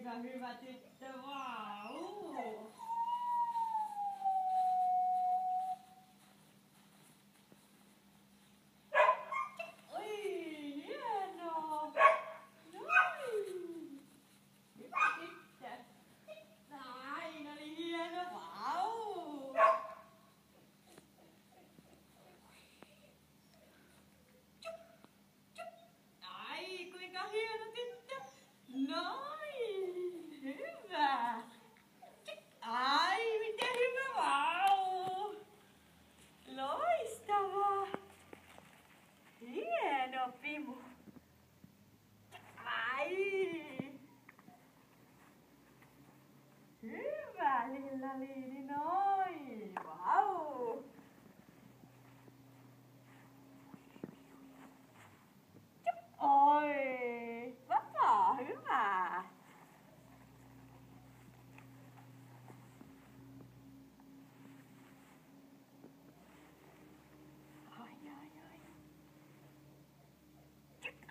kuinka hyvä tyttö, vau! Oi, hienoa! Noin! Hyvä tyttö! Näin oli hieno, vau! Ai, kuinka hieno tyttö! Noin! Hyvä! Ai, miten hyvä! Vau! Loistavaa! Hieno, Pimu! Ai! Hyvä, Lilla-Liini, noin! Vau! Oi! Vapaa, hyvä!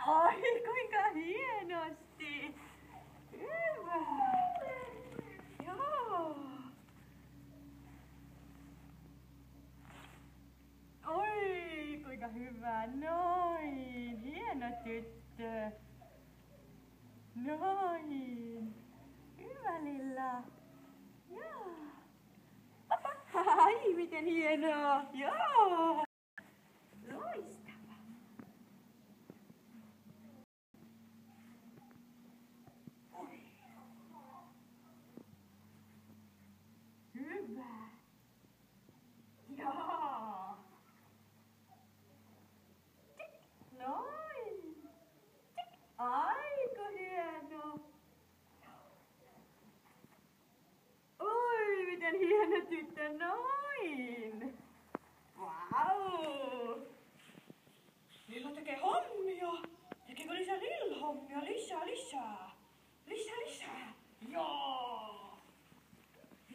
Oi, kuinka hienosti! Hyvä! Joo! Oi, kuinka hyvä! Noin! Hieno tyttö! Noin! Hyvä, Lilla! Joo! Ai, miten hienoa! Joo! Loistavaa! Hyvä! Joo! Noin! Aika hieno! Oi, miten hieno tyttö! Noin! Vau! Lilla tekee hommia! Tekeekö lisää Lilla-hommia? Lisää! Lisää! Joo!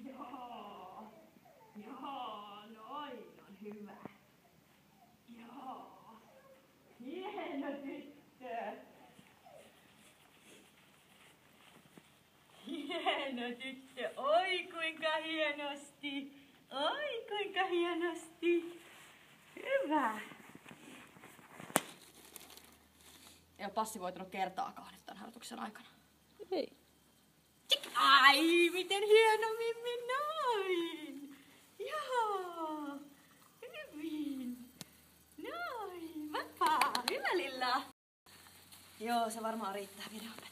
Joo! Joo! Noin on hyvä! Joo! Hieno tyttö! Hieno tyttö! Oi kuinka hienosti! Oi kuinka hienosti! Hyvä! Ei ole passivoitunut kertaakaan nyt tämän harjoituksen aikana. Ei. Ai, miten hieno Mimmi, noin! Joo! Hyvin! Noin! Vapaa! Hyvä, Lilla! Joo, se varmaan riittää videolle.